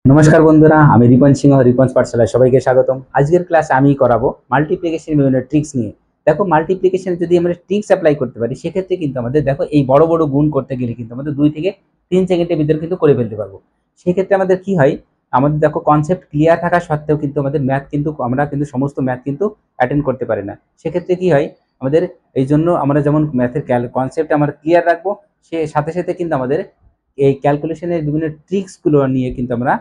নমস্কার বন্ধুরা, আমি রিপন সিংহ, রিপন্স পাঠশালায় সবাইকে স্বাগতম। আজকের ক্লাসে আমি করাবো মাল্টিপ্লিকেশন বিভিন্ন ট্রিক্স নিয়ে। দেখো, মাল্টিপ্লিকেশন যদি আমরা ট্রিক্স অ্যাপ্লাই করতে পারি, সেক্ষেত্রে কিন্তু আমাদের দেখো এই বড় বড় গুণ করতে গেলে কিন্তু আমাদের 2 থেকে 3 সেকেন্ডের ভিতরে কিন্তু করে ফেলতে পারবো। সেক্ষেত্রে আমাদের কি হয়, আমাদের দেখো কনসেপ্ট ক্লিয়ার থাকা সত্ত্বেও কিন্তু আমাদের ম্যাথ কিন্তু আমরা কিন্তু সমস্ত ম্যাথ কিন্তু অ্যাটেন্ড করতে পারি না। সেক্ষেত্রে কি হয়, আমাদের এই জন্য আমরা যেমন ম্যাথের কনসেপ্ট আমরা ক্লিয়ার রাখবো, সে সাথে সাথে কিন্তু আমাদের এই ক্যালকুলেশনের বিভিন্ন ট্রিক্সগুলো নিয়ে কিন্তু আমরা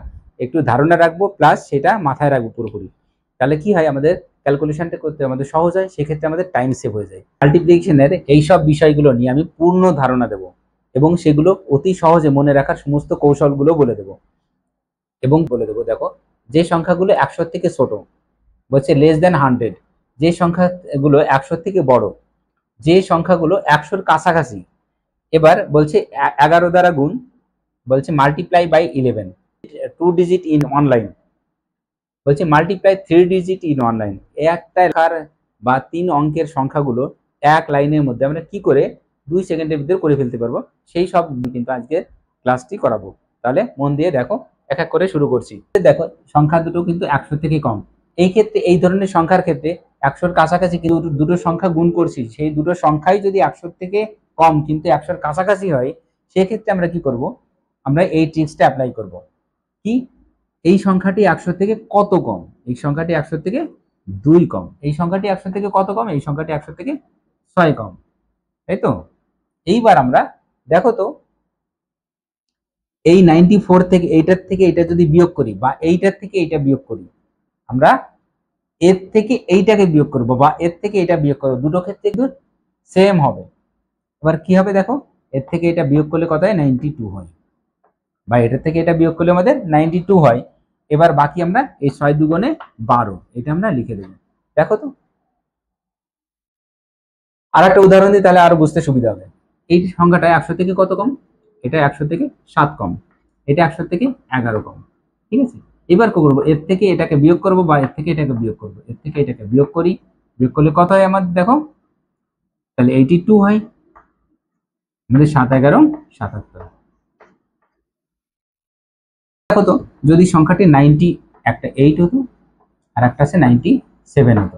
একটু ধারণা রাখবো, প্লাস সেটা মাথায় রাখবো পুরোপুরি। তাহলে কি হয়, আমাদের ক্যালকুলেশনটা করতে আমাদের সহজ হয়, সেক্ষেত্রে আমাদের টাইম সেভ হয়ে যায়। মাল্টিপ্লিকেশনের এইসব বিষয়গুলো নিয়ে আমি পূর্ণ ধারণা দেবো এবং সেগুলো অতি সহজে মনে রাখার সমস্ত কৌশলগুলো বলে দেবো। দেখো, যে সংখ্যাগুলো 100 থেকে ছোট, বলছে লেস দেন 100, যে সংখ্যাগুলো 100 থেকে বড়, যে সংখ্যাগুলো 100-র কাছাকাছি। এবার বলছে 11 দ্বারা গুণ, বলছে multiply by 11, 2 digit in online, বলছে মাল্টিপ্লাই 3 ডিজিট ইন অনলাইন। একটা লেখার বা 3 অঙ্কের সংখ্যাগুলো এক লাইনের মধ্যে আমরা কি করে 2 সেকেন্ডের ভিতরে করে ফেলতে পারবো, সেই সব কিন্তু আজকে ক্লাসটি করাবো। তাহলে মন দিয়ে দেখো, এক এক করে শুরু করছি। দেখো, সংখ্যা দুটো কিন্তু 100 থেকে কম। এই ক্ষেত্রে এই ধরনের সংখ্যার ক্ষেত্রে 100-র কাছাকাছি কিন্তু দুটো সংখ্যা গুণ করছি, সেই দুটো সংখ্যাই যদি 100 থেকে কম কিন্তু 100-র কাছাকাছি হয়, সেক্ষেত্রে আমরা কি করব, আমরা এই ট্রিক্সটা অ্যাপ্লাই করব। কি, এই সংখ্যাটি 100 থেকে কত কম, এই সংখ্যাটি 100 থেকে 2 কম, এই সংখ্যাটি 100 থেকে কত কম, এই সংখ্যাটি 100 থেকে 6 কম, তাই তো? এইবার আমরা দেখো তো, এই 94 থেকে এইটার থেকে এটা যদি বিয়োগ করি, বা এইটার থেকে এইটা বিয়োগ করি, আমরা এর থেকে এইটাকে বিয়োগ করব বা এর থেকে এটা বিয়োগ করব, দুটো ক্ষেত্রে কিন্তু সেম হবে। এবার কি হবে দেখো, এর থেকে এটা বিয়োগ করলে কত হয়, 92 হয়, বা এটা থেকে এটা বিয়োগ করলে আমাদের 92 হয়। এবার বাকি আমরা এই 6 দুগুণে 12, এটা আমরা লিখে দেব। দেখো তো, আর একটা উদাহরণ দিই, তাহলে আরো বুঝতে সুবিধা হবে। এই সংখ্যাটা 100 থেকে কত কম, এটা 100 থেকে 7 কম, এটা 100 থেকে 11 কম। ঠিক আছে, এবার কি করবো, এর থেকে এটাকে বিয়োগ করব বা এর থেকে এটাকে বিয়োগ করব, এর থেকে এটাকে বিয়োগ করি, বিয়োগ করলে কত হয় আমাদের দেখো, তাহলে 82 হয়, আমাদের 7 11 77। দেখো তো, যদি সংখ্যাটি 88 হতো আর একটা আছে 97 হতো।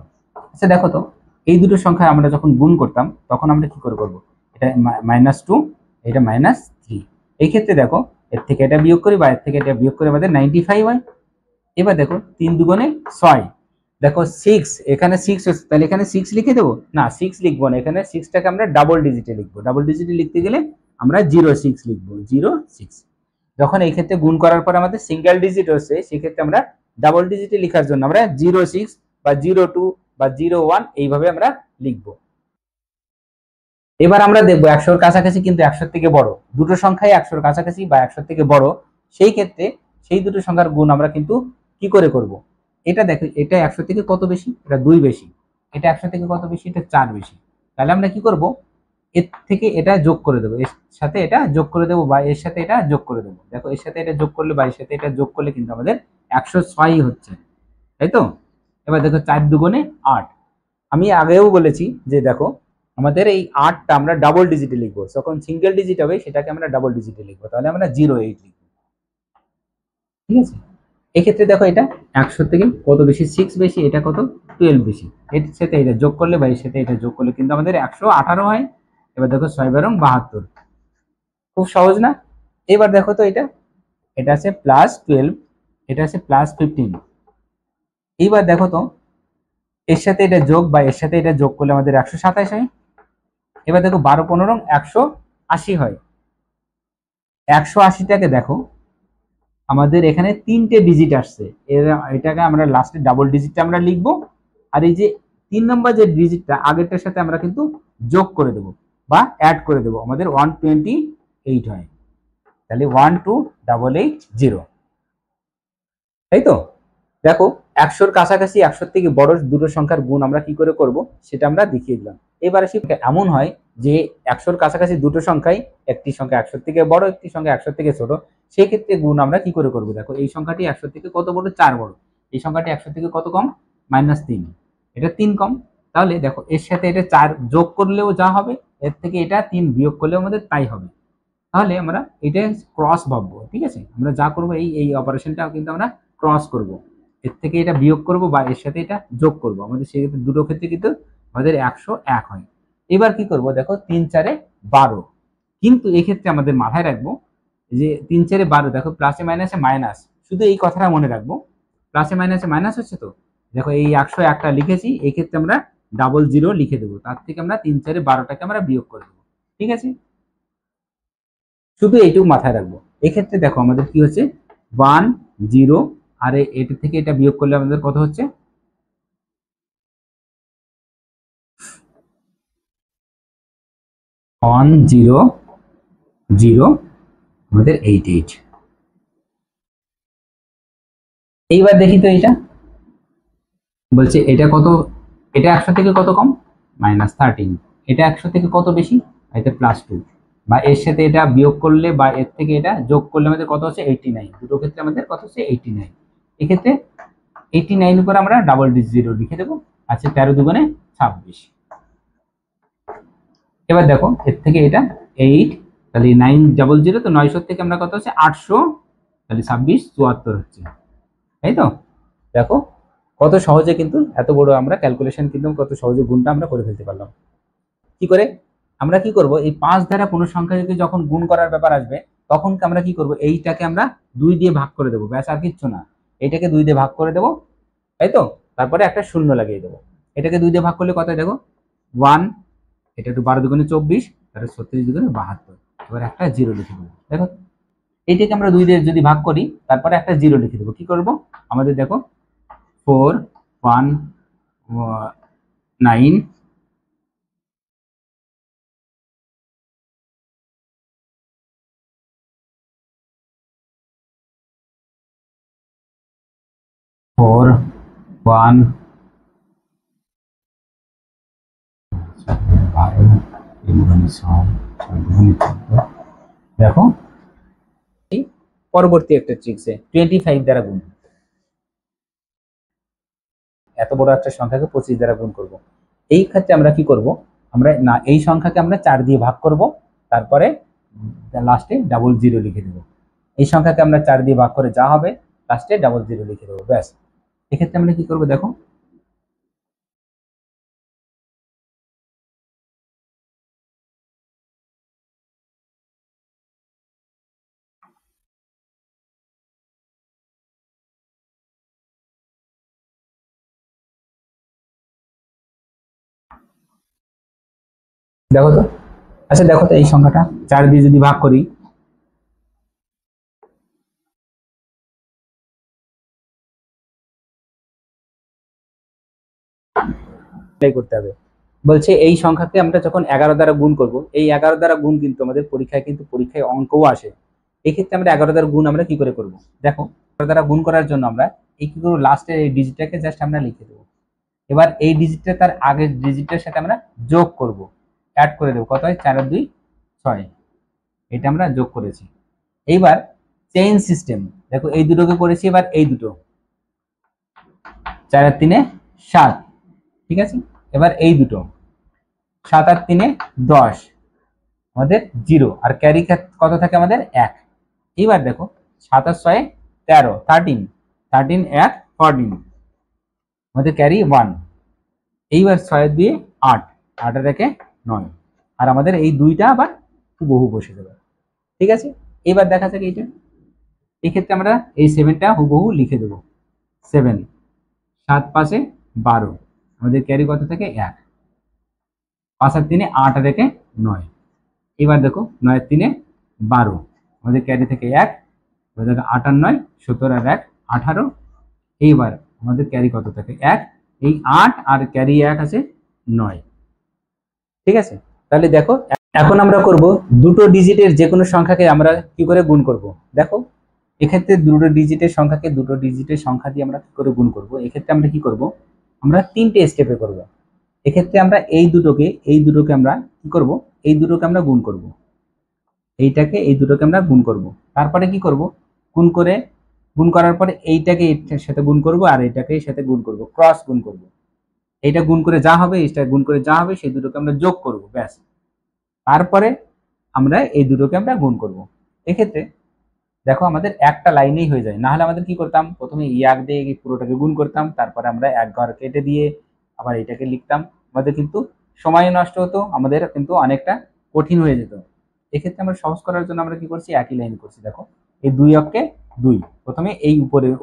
আচ্ছা দেখো তো, এই দুটো সংখ্যা আমরা যখন গুণ করতাম তখন আমরা কি করে করবো, এটা -2, এটা -3। এই ক্ষেত্রে দেখো, এর থেকে এটা বিয়োগ করি বা এর থেকে এটা বিয়োগ করে আমাদের 95 হয়। এবার দেখো 3 দুগুণে 6, দেখো 6, এখানে 6 হচ্ছে, তাহলে এখানে 6 লিখে দেবো না, 6 লিখবো না, এখানে 6টাকে আমরা ডাবল ডিজিটে লিখবো। ডাবল ডিজিটে লিখতে গেলে আমরা 06 লিখবো, 06। যখন এই ক্ষেত্রে গুণ করার পর আমাদের সিঙ্গেল ডিজিট হচ্ছে, সেক্ষেত্রে আমরা ডাবল ডিজিটে লেখার জন্য আমরা 06 বা 02 বা 01 এইভাবে আমরা লিখবো। এবার আমরা দেখবো 100-র কাছাকাছি কিন্তু 100-র থেকে বড়, দুটো সংখ্যাই 100-র কাছাকাছি বা 100-র থেকে বড়, সেই ক্ষেত্রে সেই দুটো সংখ্যার গুণ আমরা কিন্তু কি করে করব। এটা দেখো, এটা 100 থেকে কত বেশি, এটা 2 বেশি, এটা 100 থেকে কত বেশি, এটা 4 বেশি। তাহলে আমরা কি করব, এর থেকে এটা যোগ করে দেবো, এর সাথে এটা যোগ করে দেবো বা এর সাথে এটা যোগ করে দেবো। দেখো, এর সাথে এটা যোগ করলে বা এর সাথে এটা যোগ করলে কিন্তু আমাদের 106 হচ্ছে, তাই তো? এবার দেখো 4 দুগুণে 8। আমি আগেও বলেছি যে দেখো, আমাদের এই 8টা আমরা ডাবল ডিজিটে লিখবো, যখন সিঙ্গেল ডিজিট হবে সেটাকে আমরা ডাবল ডিজিটে লিখবো, তাহলে আমরা 08 লিখবো। ঠিক আছে, এক্ষেত্রে দেখো, এটা 100 থেকে কত বেশি, 6 বেশি, এটা কত, 12 বেশি। এর সাথে এটা যোগ করলে বা এর সাথে এটা যোগ করলে কিন্তু আমাদের 118 হয়। এবার দেখো 6 12 72, খুব সহজ না? এবার দেখো তো, এটা এটা আছে +12, এটা আছে +15। এইবার দেখো তো, এর সাথে এটা যোগ বা এর সাথে এটা যোগ করলে আমাদের 127 হয়। এবার দেখো 12 15 180 হয়। 180টাকে দেখো, আমাদের এখানে 3টে ডিজিট আসছে, এটাকে আমরা লাস্টে ডাবল ডিজিটটা আমরা লিখবো, আর এই যে 3 নম্বর যে ডিজিটটা আগেরটার সাথে আমরা কিন্তু যোগ করে দেবো বা অ্যাড করে দেবো, আমাদের 128 হয়। তাহলে 12880, তাই তো? দেখো, 100-র কাছাকাছি 100-র থেকে বড় দুটো সংখ্যার গুণ আমরা কি করে করব সেটা আমরা দেখিয়ে দিলাম। এবার আসি, এমন হয় যে 100-র কাছাকাছি দুটো সংখ্যাই, একটি সংখ্যা 100-র থেকে বড়, একটি সংখ্যা 100-র থেকে ছোট, সেই ক্ষেত্রে গুণ আমরা কি করে করব। দেখো, এই সংখ্যাটি 100 থেকে কত বড়, 4 বড়, এই সংখ্যাটি 100 থেকে কত কম, -3, এটা 3 কম। তাহলে দেখো, এর সাথে এটা 4 যোগ করলেও যা হবে, এর থেকে এটা 3 বিয়োগ করলেও আমাদের তাই হবে। তাহলে আমরা এটা ক্রস ভাববো, ঠিক আছে? আমরা যা করবো এই অপারেশনটা কিন্তু আমরা ক্রস করব, এর থেকে এটা বিয়োগ করব বা এর সাথে এটা যোগ করব, আমাদের সেক্ষেত্রে দুটো ক্ষেত্রে কিন্তু আমাদের 101 হয়। এবার কি করব, দেখো 3 4 12, কিন্তু এক্ষেত্রে আমাদের মাথায় রাখবো যে 3 4 12, দেখো প্লাসে মাইনাসে মাইনাস, শুধু এই কথাটা মনে রাখবো, প্লাসে মাইনাসে মাইনাস হচ্ছে তো, দেখো এই 101টা লিখেছি, এই ক্ষেত্রে আমরা ডাবল জিরো লিখে দেবো, তার থেকে আমরা 3 4 12টাকে আমরা বিয়োগ করে দেবো, ঠিক আছে? শুধু এইটুকু মাথায় রাখবো। এক্ষেত্রে দেখো আমাদের কি হচ্ছে 1 0, আর এটা থেকে এটা বিয়োগ করলে আমাদের কত হচ্ছে 1 0 0, আমাদের 88। এইবার দেখি তো এটা বলছে এটা কত, এটা 100 থেকে কত কম, -13, এটা 100 থেকে কত বেশি, এটা +2, বা এর সাথে এটা বিয়োগ করলে বা এর থেকে এটা যোগ করলে আমাদের কত হচ্ছে 89, দুটো ক্ষেত্রে আমাদের কত হচ্ছে 89। এক্ষেত্রে 89 উপর আমরা ডাবল জিরো লিখে দেবো, আচ্ছা 13 দুগুণে 26। এবার দেখো এর থেকে এটা 8, তাহলে 900, তো 900 থেকে আমরা কত হচ্ছে 800, তাহলে 26 74 হচ্ছে, তাই তো? দেখো কত সহজে কিন্তু এত বড় আমরা ক্যালকুলেশন কিন্তু কত সহজে গুণটা আমরা করে ফেলতে পারলাম। কি করে আমরা কি করব, এই 5 দ্বারা কোনো সংখ্যা যদি যখন গুণ করার ব্যাপার আসবে, তখন আমরা কি করব, এইটাকে আমরা 2 দিয়ে ভাগ করে দেবো, ব্যাস আর কিচ্ছু না। এটাকে 2 দিয়ে ভাগ করে দেবো, তাই তো? তারপরে একটা শূন্য লাগিয়ে দেবো। এটাকে 2 দিয়ে ভাগ করলে কত, দেখো 1, এটা একটু 12 দুগুণে 24, তাহলে 36 দুগুণে 72, এবার একটা জিরো লিখে দেবো। দেখো এইটাকে আমরা 2 দিয়ে যদি ভাগ করি, তারপরে একটা জিরো লিখে দেবো। কি করব, আমাদের দেখো 4 1 9 4 1 দেখো পরবর্তী একটা ট্রিক্সে 25 দ্বারা গুণ, এত বড় একটা সংখ্যাকে 25 দ্বারা গুণ করব। এই ক্ষেত্রে আমরা কি করব, আমরা না এই সংখ্যাকে আমরা 4 দিয়ে ভাগ করব, তারপরে লাস্টে ডাবল জিরো লিখে দেবো। এই সংখ্যাকে আমরা 4 দিয়ে ভাগ করে যা হবে লাস্টে ডাবল জিরো লিখে দেবো, ব্যাস। এক্ষেত্রে আমরা কি করব, দেখো দেখো তো, আচ্ছা দেখো তো এই সংখ্যাটা 4 দিয়ে যদি ভাগ করি, এটাই করতে হবে। বলছে এই সংখ্যাকে আমরা যখন 11 দ্বারা গুণ করব, এই 11 দ্বারা গুণ কিন্তু আমাদের পরীক্ষায় অঙ্কও আসে। এক্ষেত্রে আমরা 11 দ্বারা গুণ আমরা কি করে করব, দেখো 11 দ্বারা গুণ করার জন্য আমরা এই কি করবো, লাস্টের এই ডিজিটটাকে জাস্ট আমরা লিখে দেবো। এবার এই ডিজিটটা তার আগের ডিজিটের সাথে আমরা যোগ করব, অ্যাড করে দেবো, কত হয় 4 আর 2 6, এটা আমরা যোগ করেছি। এইবার চেইন সিস্টেম, দেখো এই দুটোকে করেছি, এবার এই দুটো 4 আর 3 7, ঠিক আছে? এবার এই দুটো 7 আর 3 10, আমাদের 0, আর ক্যারি কত থাকে আমাদের 1। এবার দেখো 7 আর 6 13, 13 13 1 14, আমাদের ক্যারি 1। এইবার 6 দিয়ে 8, 8 আর 1 9, আর আমাদের এই দুইটা আবার হুবহু বসে যাবে, ঠিক আছে? এবার দেখা যাক এইটা, এই ক্ষেত্রে আমরা এই 7টা হুবহু লিখে দেবো, 7 7 5 12, আমাদের ক্যারি কত থাকে 1, 5 আর 3 8 আর 1 9। এবার দেখো 9 আর 3 12, আমাদের ক্যারি থেকে 1, এবার দেখো 8 আর 9 17 আর 1 18। এইবার আমাদের ক্যারি কত থাকে 1, এই 8 আর ক্যারি 1 আছে 9, ঠিক আছে? তাহলে দেখো এখন আমরা করব দুটো ডিজিটের যে কোনো সংখ্যাকে আমরা কি করে গুণ করব। দেখো এক্ষেত্রে দুটো ডিজিটের সংখ্যাকে দুটো ডিজিটের সংখ্যা দিয়ে আমরা কি করে গুণ করব, এক্ষেত্রে আমরা কি করব, আমরা 3টে স্টেপে করব। এক্ষেত্রে আমরা এই দুটোকে আমরা কি করব, এই দুটোকে আমরা গুণ করব, এই দুটোকে আমরা গুণ করব। তারপরে কি করব, গুণ করার পরে এইটাকে এটার সাথে গুণ করব, আর এইটাকে এর সাথে গুণ করব, ক্রস গুণ করব। এইটা গুণ করে যা হবে, এইটা গুণ করে যা হবে, সেই দুটোকে আমরা যোগ করব, ব্যাস। তারপরে আমরা এই দুটোকে আমরা গুণ করব। এক্ষেত্রে দেখো আমাদের একটা লাইনেই হয়ে যায়, না হলে আমাদের কি করতাম, প্রথমে এক দিয়ে পুরোটাকে গুণ করতাম, তারপরে আমরা এক ঘর কেটে দিয়ে আবার এটাকে লিখতাম, আমাদের কিন্তু সময় নষ্ট হতো, আমাদের কিন্তু অনেকটা কঠিন হয়ে যেত। এক্ষেত্রে আমরা সহজ করার জন্য আমরা কি করছি, একই লাইন করছি। দেখো এই 2 অক্ষে 2, প্রথমে এই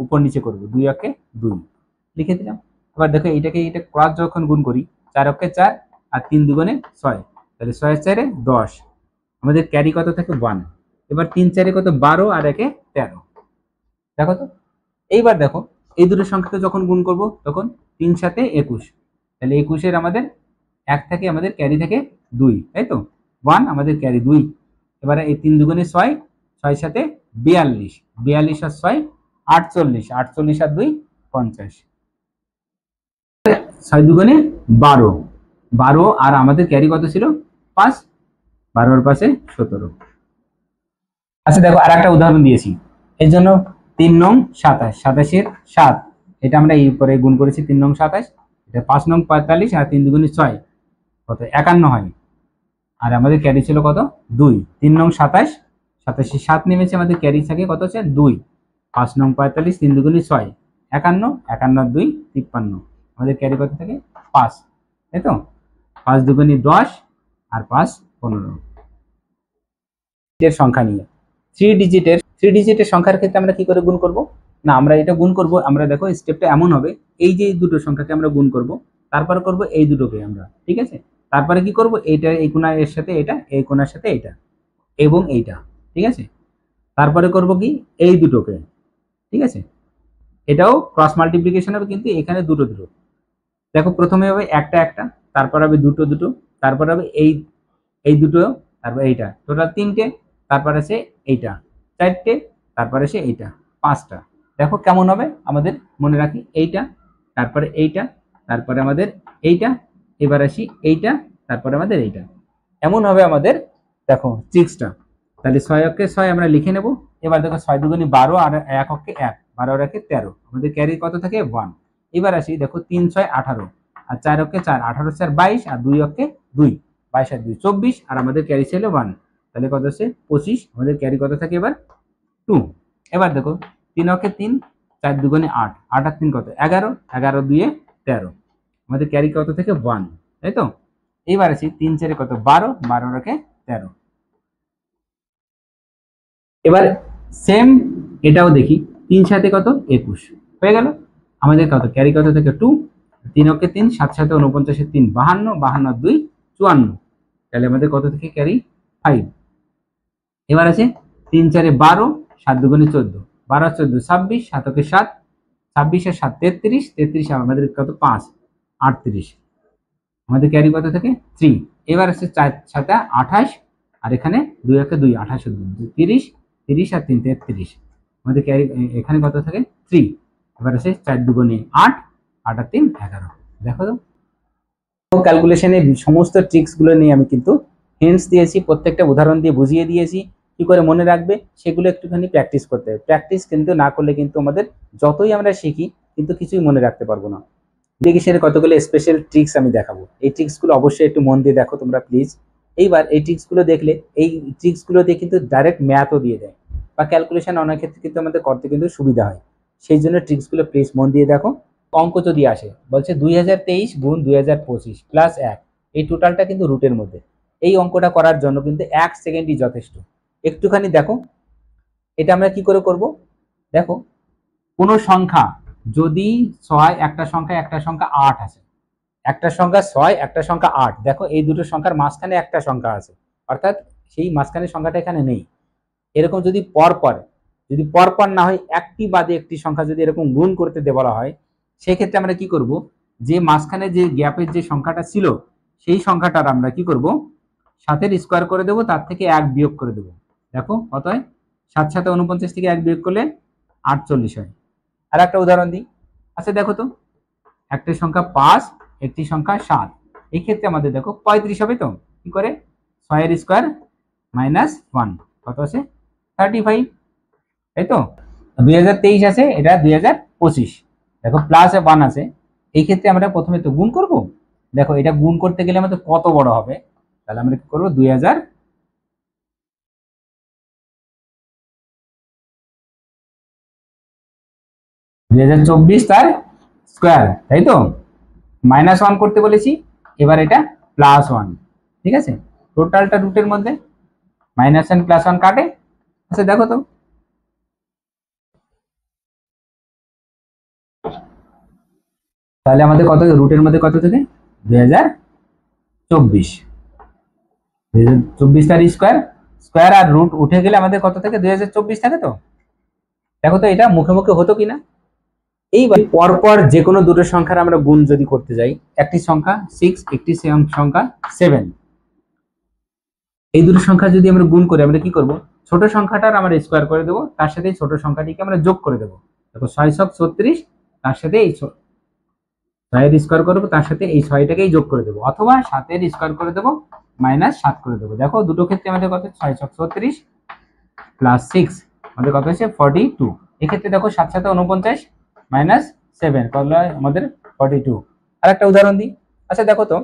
উপর নিচে করব, 2 অক্ষে 2 লিখে দিলাম। এবার দেখো এইটাকে এটা ক্রস যখন গুণ করি, 4 অক্ষে 4 আর 3 দুগুণে 6, তাহলে 6 4 10, আমাদের ক্যারি কত থাকে 1। এবার 3 4 কত 12 আর 1 13, দেখো তো। এইবার দেখো এই দুটো সংখ্যাকে যখন গুণ করব তখন 3 7 21, তাহলে 21 আমাদের 1 থেকে আমাদের ক্যারি থেকে 2, তাই তো 1 আমাদের ক্যারি 2। এবারে এই 3 দুগুণে 6, 6 7 42, 42 আর 6 48, 48 আর 2 50, 6 দুগুণে 12, 12 আর আমাদের ক্যারি কত ছিল 5, 12 এর পাশে 17। আচ্ছা দেখো আর একটা উদাহরণ দিয়েছি এর জন্য, 3 নং 27, 27 এর 7, এটা আমরা এই উপরে গুণ করেছি 3 নং 27, এটা 5 নং 45 আর 3 দুগুণে 6 কত 51 হয়, আর আমাদের ক্যারি ছিল কত 2। 3 নং 27, 27 7 নেমেছে, আমাদের ক্যারি থাকে কত আছে 2। 5 নং 45, 3 দুগুণে 6 51, 51 আর 2 53, আমাদের ক্যারি কত থাকে 5, তাই তো 5 দুগুণে 10 আর 5 15 এর সংখ্যা নিয়ে। 3 ডিজিটের সংখ্যার ক্ষেত্রে আমরা কি করে গুণ করব, না আমরা এটা গুণ করব, আমরা দেখো স্টেপটা এমন হবে, এই যে দুটো সংখ্যাকে আমরা গুণ করব, তারপরে করব এই দুটোকে আমরা, ঠিক আছে। তারপরে কি করব, এইটা এই কোণার এর সাথে এটা, এই কোণার সাথে এটা এবং এইটা, ঠিক আছে। তারপরে করব কি এই দুটোকে, ঠিক আছে। এটাও ক্রস মাল্টিপ্লিকেশন হবে, কিন্তু এখানে দুটো দুটো। দেখো প্রথমে হবে একটা একটা, তারপর হবে দুটো দুটো, তারপর হবে এই দুটো, তারপর এইটা, টোটাল 3টে, তারপর আছে এইটা 4টে, তারপর আছে এইটা 5টা। দেখো কেমন হবে আমাদের, মনে রাখি এইটা, তারপরে এইটা, তারপরে আমাদের এইটা, এবার আসি এইটা, তারপরে আমাদের এইটা, এমন হবে আমাদের দেখো 6টা। তাহলে 6 অক্ষে 6 আমরা লিখে নেব। এবার দেখো 6 দুগুণে 12 আর 1 অক্ষে 1, 12 আর 1 13, আমাদের ক্যারি কত থাকে 1। এবার আসি দেখো 3 6 18 আর 4 অক্ষে 4, 18 4 22 আর 2 অক্ষে 2, 22 আর 2 24, আর আমাদের ক্যারি ছিল 1, তাহলে কত আছে 25, আমাদের ক্যারি কত থাকে এবার 2। এবার দেখো 3 অক্ষে 3, 4 দুগুণে 8, 8 আর 3 কত 11, 11 2 13, আমাদের ক্যারি কত থেকে 1, তাই তো। এইবার আসি 3 4 কত 12, 12 অক্ষে 13। এবার সেম এটাও দেখি, 3 7 কত 21 হয়ে গেল, আমাদের কত ক্যারি কত থেকে 2, 3 অক্ষে 3, 7 7 49 3 52, 52 আর 2 54, তাহলে আমাদের কত থেকে ক্যারি 5। এবার আছে 3 4 12, 7 দুগুণে 14, 12 14 26, 7 অক্ষে 7, 26 আর 7 33, 33 আমাদের কত 5 38, আমাদের ক্যারি কত থেকে 3। এবার আছে 4 7 28, আর এখানে 2 একে 2 28 30, 30 আর 3 33, আমাদের ক্যারি এখানে কত থাকে 3। এবার আছে 4 দুগুণে 8, 8 আর 3 11, দেখো তো ক্যালকুলেশনে সমস্ত ট্রিক্স গুলো নিয়ে আমি কিন্তু হিন্টস দিয়েছি, প্রত্যেকটা উদাহরণ দিয়ে বুঝিয়ে দিয়েছি কি করে মনে রাখবে, সেগুলো একটুখানি প্র্যাকটিস করতে হবে। প্র্যাকটিস কিন্তু না করলে কিন্তু আমাদের যতই আমরা শিখি কিন্তু কিছুই মনে রাখতে পারবো না। ইরিগেশনের কতগুলো স্পেশাল ট্রিক্স আমি দেখাবো, এই ট্রিক্সগুলো অবশ্যই একটু মন দিয়ে দেখো তোমরা প্লিজ। এইবার এই ট্রিক্সগুলো দেখলে, এই ট্রিক্সগুলো দিয়ে কিন্তু ডাইরেক্ট ম্যাথও দিয়ে দেয়, বা ক্যালকুলেশন অনেক ক্ষেত্রে কিন্তু আমাদের করতে কিন্তু সুবিধা হয়। সেই জন্য ট্রিক্সগুলো প্লিজ মন দিয়ে দেখো। অঙ্ক যদি আসে বলছে 2023 গুণ 2025 প্লাস 1, এই টোটালটা কিন্তু রুটের মধ্যে, এই অঙ্কটা করার জন্য কিন্তু 1 সেকেন্ডই যথেষ্ট। একটুখানি দেখো এটা আমরা কি করে করব। দেখো কোনো সংখ্যা যদি 6, একটা সংখ্যা 8 আছে, একটা সংখ্যা 6, একটা সংখ্যা 8, দেখো এই দুটো সংখ্যার মাঝখানে একটা সংখ্যা আছে, অর্থাৎ সেই মাঝখানে সংখ্যাটা এখানে নেই। এরকম যদি পরপর না হয়, একটি বাদে একটি সংখ্যা যদি এরকম গুণ করতে বলা হয়, সেক্ষেত্রে আমরা কি করব, যে মাঝখানে যে গ্যাপের যে সংখ্যাটা ছিল সেই সংখ্যাটার আমরা কি করব, 7 স্কোয়ার করে দেবো, তার থেকে 1 বিয়োগ করে দেবো। দেখো কত হয়, 7 7 49 থেকে 1 বিয়োগ করলে 48 হয়। আর একটা উদাহরণ দিই, আচ্ছা দেখো তো একটা সংখ্যা 5, একটি সংখ্যা 7, এই ক্ষেত্রে আমাদের দেখো 35 হবে। তো কি করে, 6 এর স্কোয়ার মাইনাস 1 কত আছে 35, তাই তো। 2023 আছে, এটা 2025, দেখো প্লাস 1 আছে, এই ক্ষেত্রে আমরা প্রথমে তো গুণ করব। দেখো এটা গুণ করতে গেলে আমাদের কত বড় হবে, তাহলে আমরা কি করবো 2024 তার স্কোয়ার, তাই তো? -1 করতে বলেছি, এবার এটা +1, ঠিক আছে? টোটালটা রুটের মধ্যে -1 +1 কাটে। আচ্ছা দেখো তো, তাহলে আমাদের কত রুটের মধ্যে কত থেকে 2024, 2024 তার স্কোয়ার, স্কোয়ার আর রুট উঠে গেলে আমাদের কত থেকে 2024 থাকে। তো দেখো তো এটা মুখে মুখে হতো কিনা। এইবার পরপর যে কোনো দুটো সংখ্যার আমরা গুণ যদি করতে যাই, একটি সংখ্যা 6, একটি সংখ্যা 7, এই দুটো সংখ্যা যদি আমরা গুণ করি, আমরা কি করব, ছোট সংখ্যাটার আমরা স্কোয়ার করে দেবো, তার সাথে ছোট সংখ্যাটিকে আমরা যোগ করে দেবো। দেখো 636, তার সাথে এই 6 স্কোয়ার করবো, তার সাথে এই 6টাকেই যোগ করে দেবো, অথবা 7 স্কোয়ার করে দেবো, -7 করে দেবো। দেখো দুটো ক্ষেত্রে আমাদের কত, 636 + 6 আমাদের কত হচ্ছে 42। এক্ষেত্রে দেখো 7 7 49 -7 কত হয় আমাদের 42। আর একটা উদাহরণ দিই। আচ্ছা দেখো তো,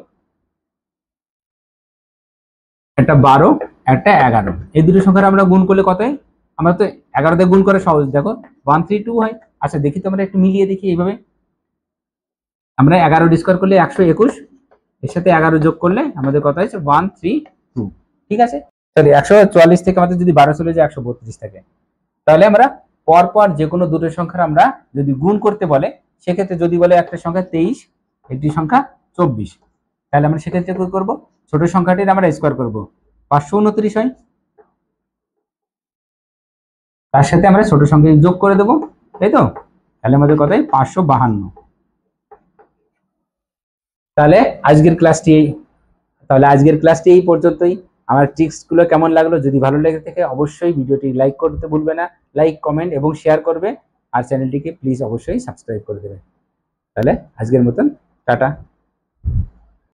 একটা 12, একটা 11, এই দুটো সংখ্যার আমরা গুণ করলে কত হয়? আমরা তো 11 দিয়ে গুণ করে সহজ, দেখো 132 হয়। আচ্ছা দেখি তো, আমরা একটু মিলিয়ে দেখি। এইভাবে আমরা 11 স্কোয়ার করলে 121, এর সাথে 11 যোগ করলে আমাদের কত হয়েছে 132, ঠিক আছে? সরি, 144 থেকে আমাদের যদি 12 চলে যায় 132 থাকে। তাহলে আমরা পরপর যে কোনো দুটো সংখ্যার আমরা যদি গুণ করতে বলে, সেক্ষেত্রে যদি বলে একটা সংখ্যা 23, একটি সংখ্যা 24, তাহলে আমরা সেক্ষেত্রে কি করবো, ছোট সংখ্যাটির আমরা স্কোয়ার করবো, 529 হয়, তার সাথে আমরা ছোট সংখ্যা যোগ করে দেবো, তাই তো? তাহলে আমাদের কত হয় 552। তাহলে আজকের ক্লাসটি এই পর্যন্তই। আমার ট্রিক্সগুলো কেমন লাগলো, যদি ভালো লেগে থাকে অবশ্যই ভিডিওটি লাইক করতে ভুলবে না, লাইক, কমেন্ট এবং শেয়ার করবে, আর চ্যানেলটিকে প্লিজ অবশ্যই সাবস্ক্রাইব করে দেবে। তাহলে আজকের মতন টাটা।